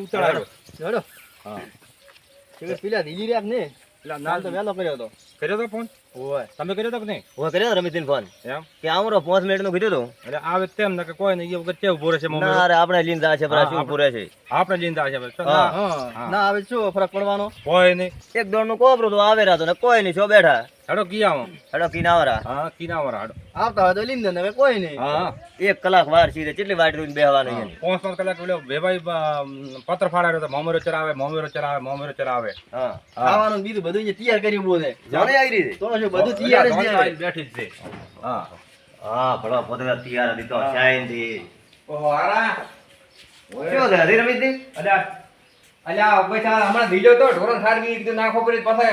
ઉતાળ્યો જોડો હા કે પેલા દીલી રે આપને પેલા નામ તો વેલો કર્યો તો ફોન ઓય તમે કર્યો તો કે નહીં ઓય કર્યો રમીતિન ફોન એમ કે આવરો 5 મિનિટ નો કીધું તો એટલે આવે તેમ ને કે કોઈ નહીં એ વખત કેવું પૂરે છે મમ્મી ના રે આપણે લીન જા છે પર શું પૂરે છે આપણે લીંદા છે ભાઈ હા ના આવે શું ફરક પડવાનો કોઈ નહીં એક દોડ નું કોબરો તો આવે રાતો ને કોઈ નહીં છો બેઠા હેડો કિયા હેડો કિનાવરા હા કિનાવરા હેડો આવતા હોય તો લીન દે હવે કોઈ નહીં હા 1 કલાક વાર સીધે કેટલી વાટ રોઈને બેહવાનું છે 5 કલાક પેલો વેભાઈ પત્ર ફાડાયો તો મોમેરો ચરાવે હા ખાવાનું બીજું બધું જે તૈયાર કર્યું બોલે જાણે આવી રીતે તો શું બધું તૈયાર જ છે બેઠી જ છે હા હા ભલો પોતે તૈયાર હતી તો શાઈન થી ઓહો આરા શું છે હરી રમીત ની અલ્યા બેઠા હમણાં દીજો તો ઢોરણ ખાડવી કીધું નાખો પડી પાસે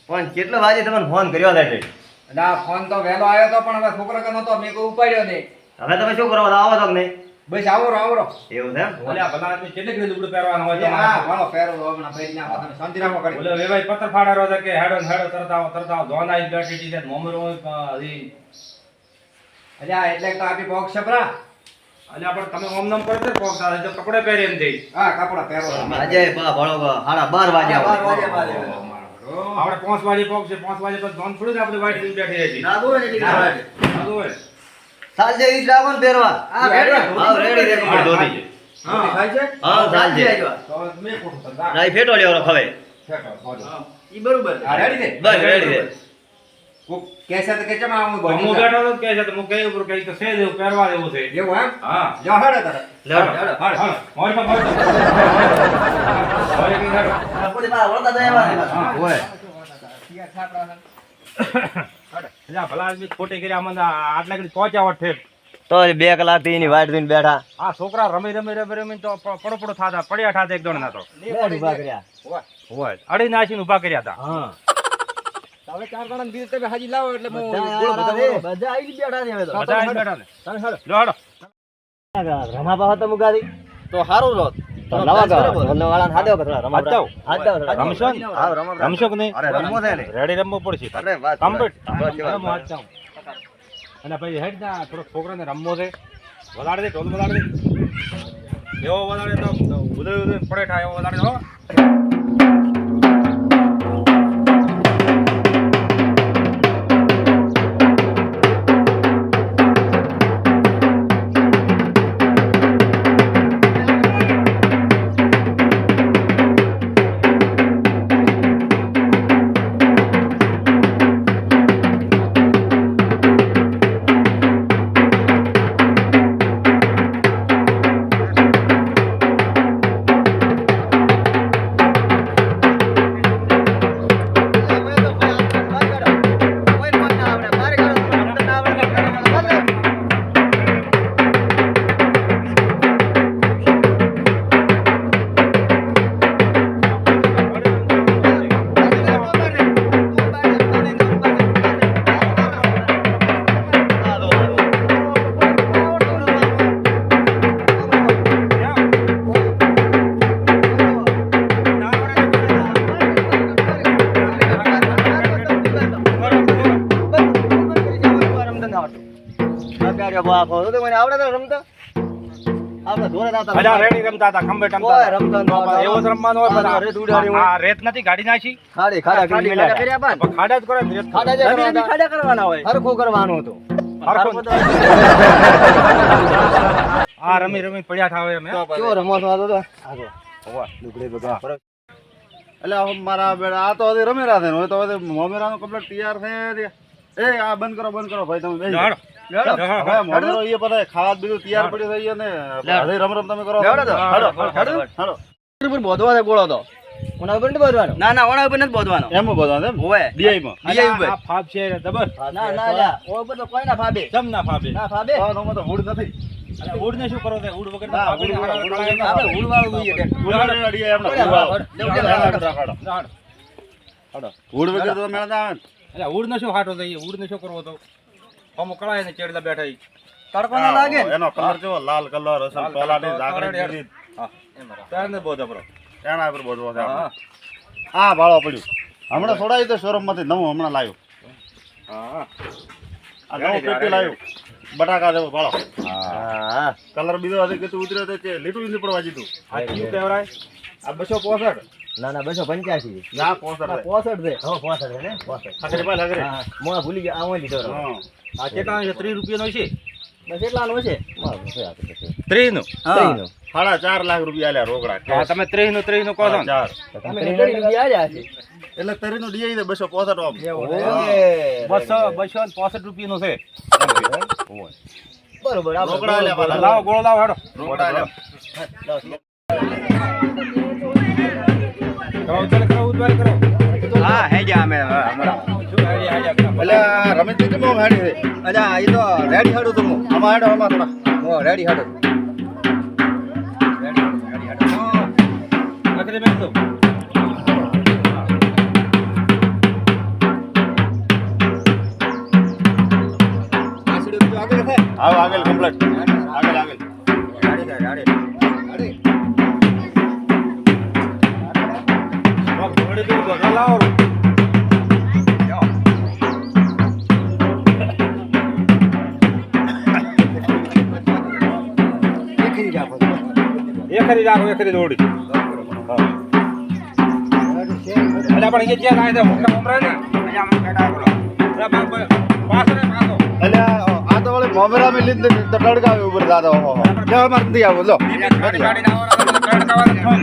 પણ કેટલો વાગે તમને ફોન કર્યો હતા એટલે અલ્યા ફોન તો વહેલો આવ્યો તો પણ હવે છોકરો કે નતો મેં કોઈ ઉપાડ્યો નહીં હવે તમે શું કરો આવો તો કે નહીં બસ આવરો એવું છે એમ? ઓલા ભલા આદમી કેટલી ઘડી લુગડું પહેરવાનું હોય હા તમારે? વાળો ફેરો હમણાં ફેરી નાખો તમે શાંતિ રાખો કરી ઓલો વેભાઈ પત્ર ફાડાયો હતો કે હેડો ને હેડો તરત આવો ધોન આવી બેઠી છે મોમેરો હજી અલ્યા એટલે તો આપી બોક્સ છપરા એટલે આપણે તમે ઓમ નામ કરે છે કોક સાથે જો કપડે પહેરી એમ થઈ હા કપડા પહેરો આજે બા ભળો 12:30 વાગ્યા 12 વાગે આપણે 5 વાગે પોક છે 5 વાગે પછી ધોન થોડી જ આપણી વાઈટ લઈને બેઠી હતી ના દોય ને ના. સાદું હોય સાંજે ઈ લાવન પહેરવા હા રેડી હા રેડી દેખો હા, ધોતી છે હા ખાય છે હા સાંજે તો મેં કોણ હતા ના ઈ ફેટો લેવાનો ખવે ઈ બરોબર હા રેડી છે બસ રેડી છે કોક કેસે તો કે ચમા હું હું બોલી બેઠો હતો કે છે તો હું કઈ ઉપર કઈ તો છે જેવું પહેરવા જેવું છે એવું એમ હા જો હેડો તારે લેડો હાલ હાલ મોર પર મોર પોતે બા વળતા તો એવા હા હોય તૈયાર છાપરા એટલે ભલા આદમી ખોટી કર્યા મને આટલા ઘડી પહોંચ્યા ઠેક તો 2 કલાક થી એની વાટ જોઈને બેઠા આ છોકરા રમી તો પડો થાતા પડ્યા થાતા એક દોડ ના તો લેડ ઉભા કર્યા હોય અડી નાસીને ઊભા કર્યા હતા હા હવે 4 જણા બીજ તમે હાજી લાવો એટલે હું બધા આવી બેઠા છે હવે તો બધા આવીને બેઠા ને લો હેડો રમા પાહો તો મુગાદી તો હારું રોત તો લવા ગયો બોલનો વાળાને હાડ્યો કે થોડા રમા હાથ હાડ્યો રમશો ને? હા રમા રમશો કે નહીં અરે રમવો છે ને રેડી રમવું પડશે અરે વાત કમ્પ્લીટ બસ એ વાત. અને ભાઈ હેડ ના થોડો છોકરાને રમવો છે વલાડ દે ઢોલ વલાડ દે એવો વલાડે તો ઉદય પડે થાય એવો વલાડે હો અલા રેડી રમતા હતા ખંભે ઓય, રમતા ટમતા નહોતા. એવો જ રમવાનો હોય હા, રેત ઉડાડી હોય. આ રેત નથી ગાડી નાખી ખાડી ખાડા કરી ખાડા મેલ્યા. કર્યા બાદ ખાડા જ કરે ને રેત ખાડા જ ખાડા રમી ખાડા કરવાના હોય હરખું કરવાનું હતું હરખું. આ રમી પડ્યા થાવે એમ હે? કેવો રમો છો આ તો આગો હોવા. લુગડે બગા એટલે મારા બેડા આ તો હજી રમેરા છે હવે તો હવે મોમેરાનો કમ્પ્લીટ તૈયાર છે એ આ બંધ કરો ભાઈ તમે બેસી હાલો. જાઓ. હાલો. હવે મોમેરો એ પતા ખાવા બીજું તૈયાર પડ્યું થઈ ને હજી રમ તમે કરો લેવડો તો. હાલો હાલો. હાલો ઉપર બોધવા છે ગોળો તો ઓના ઉપર નથી બોધવાનો ના ના ઓના ઉપર નથી બોધવાનો એમ બધા એમ ઓય ડીઆઈ માં આ ફાબ છે રે જબર ના ના લા ઓ ઉપર તો કોઈ ના ફાબે ચમ ના ફાબે ના ફાબે તો તો મૂડ નથી અલા ઉડ ને શું કરો તે ઉડ વગર ના, ફાબે ઉડ હાડા ઉડ હાડા ઉડ હાડા. આપણે ઉડવાળું જોઈએ કે ઉડાડે ડીઆઈ એમને હાલો, હાલો. હાડો. ઉડ વગર તો મેળ ના આવે ને. અલા ઉડ ને શું હાટો થઈ ઉડ ને શું કરવો તો અમુક કળાય ને ચેડલા બેઠા ઈ. તડકો ના લાગે ને એનો કલર કેવો લાલ કલર અસલ તોલાની ઝાકડી દીધી હા ત્યારે ને બહુ જબરો એના ઉપર બોધવો છે હા આપણે. હા ભાળો પડ્યું હમણાં છોડાયું તો શોરૂમ માંથી નવું હમણાં લાવ્યું હા આ નવું પેટી લાવ્યું બટાકા દેવો ભાળો હા કલર બીજો હશે કે તું ઉતર્યો તો તે લીટું ઈંધી પડવા જીધું આ કયું કહેવાય આ 265 ના ના 285 ના પોસર રે 65 છે હવે 65 છે ને 65 હગરે પાલ હગરે હા મોણા ભૂલી ગયા આ લીધો રહો હા આ કેટલા છે 30 રૂપિયાનો છે બસ એટલાનો છે મારું છે આ તો પછી 30 નું ત્રીનો. 4.5 લાખ રૂપિયા આલ્યા રોકડા હા તમે 30 નું કહો છો ને. 4 તમે 30 રૂપિયા આલ્યા છે એટલે 30 નું ડીઆઈ 265 ઓમ ઓય 265 રૂપિયાનો છે બરોબર આપણે રોકડા આલ્યા પાછા. લાવો ગોળો લાવો હેડો રોકડા આલ્યા કરો ઉતાર કરો હા હે જા અમે શું આઈડિયા એટલે આ રમેશજી કેમ હાડી છે અલા એ તો રેડી હાડું તું આમાં હાડો આમાં થોડા હું રેડી હાડું આખરે મેં તો આવ આગળ કમ્પ્લીટ આગળ આગળ ઘોડે તો ગોળા લાવો એ ખરી રાખો એ ખરી દોડી અરે પણ એ જ્યાં કાંઈ મોટા ઉમરાય ને અહીંયા આમ બેઠા કરો અરે બાપ પાછળ પાછો એટલે આ તો વળી મોમેરા મેં લીધ તો તડકાવે ઉપર દાદા ઓહો લે અમાર નથી આવો લો ગાડી ગાડી આવો ટ્રેન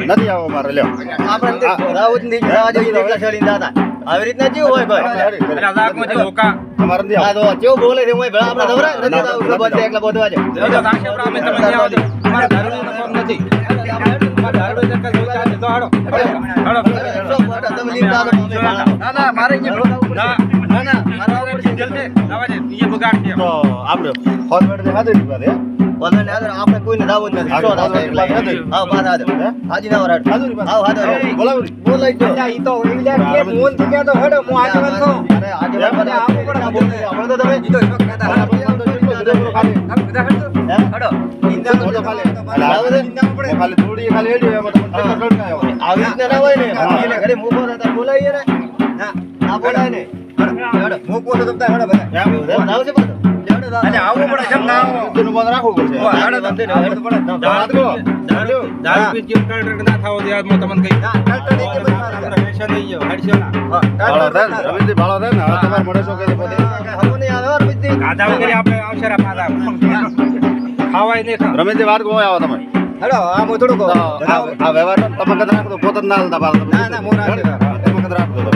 નથી આવો મારે લ્યો આપણે રાઉત ની જવા જોઈએ એકલા ચડીને દાદા આવી રીતના કેવું હોય ભાઈ અરે ઝાકમાં જે લોકા અમારે નથી આ આવો તો કેવું બોલે છે હું ભલા આપણે દવરા નથી દાદા ઉઠો બધે એકલા બોધવા છે જો કાંઈ આપણા અમે તમે ત્યાં આવો અમારા ઘરનું કામ નથી અમારા ઘરનું જે કાંઈ જોઈતા હશે તો હાડો તમે લીધા તો અમે ના ના મારે અહીંયા ના ના મારા ઉપર સિંગલ છે આવા છે બીજે બગાડ છે તો આપણે હોસ્પિટલ થી હાજર દીધા છે બોલને આદર આપણે કોઈને દાવત નથી સો દાદા એકલા હા બાદ આદર હાજી ના વરાડ હા હાદર બોલાવરી બોલાઈ જો ઈ તો ઇલેક્ટ કે મોન થી કે તો હેડો હું આજે વાત કહું અરે આજે વાત આવું પણ ના બોલते આપણે તો તમે ઈ તો શોક કહેતા હેડો બધા હેડો ઇંદા ફોટો ખાલી ખાલી થોડી ખાલી એડી એમાં તો તડકાયો આવી રીતના ના હોય ને એને ઘરે મોકો રહેતા બોલાઈએ ને ના ના બોલાય ને હેડો મોકો તો તમતા હેડો બધા દાવ છે પણ હેડો દાવ અને આવું પડે કેમ ના આવો તેનું બંધ રાખવું પડશે હેડો તમતે હેડો પડે દારૂ પી જેમ કલર ના થાવો દે આજ તમને કહી રેશન નહીં જો હડશો ના ભાળો થાય ને રવિજી ભાળો થાય ને હવે તમારે મળે છો કે પોતે હમો નહીં આવે વાર બીજી ગાધા વગેરે આપણે આવશે રા પાછા ખાવાય નહીં ખા રમેશજી વાત ગોય આવો તમે હેડો આ મો થોડું કહો આ વ્યવહાર તમે કદ રાખો તો પોતે ના હાલતા પાછા ના, ના, મોં રાખજો. તમે કદ રાખો તો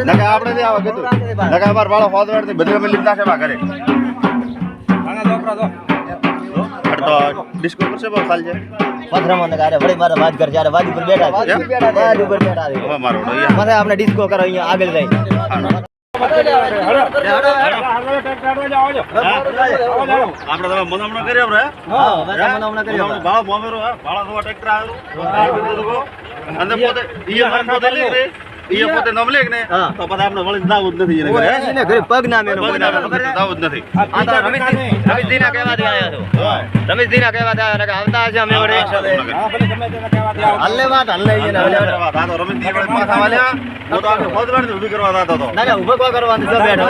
નકા આપણે નહીં આવો કીધું નકા અમાર ભાળો હોદવાડ થી બધી અમે લીધા છે બા ઘરે આના દોપરા દો તો ડિસ્કો કરશે બહુ ચાલ છે પથરામાં ને ગારે વળી મારા વાત કર જ્યારે વાદી પર બેઠા છે વાદી ઉપર બેઠા છે હવે મારો અહીંયા પછી આપણે ડિસ્કો કરો અહીંયા આગળ જઈ આપણે તમે મનામણો કરી આપણે હા મનામણા કરી મનામણો ભાળો મોમેરો ભાળો તો ટ્રેક્ટર આવ્યો અને પોતે ઈ માર પોતે લે રે ઈ પોતે નમ લે ને હા. તો પછી આપણે વળી દાવ જ નથી એને ઘરે એને ઘરે પગ ના મેનો દાવ જ નથી આ તો રમેશજી ના કહેવા દે આયા છો રમેશજી ના કહેવા દે આયા કે આવતા છે અમે વડે હલ્લે વાત હલ્લે એને આ તો રમેશજી વડે પાછા વાલ્યા હું તો આપણે હોદવાડ ઊભી કરવા જતો હતો ના ના ઉભો કો કરવાનું છે બેઠો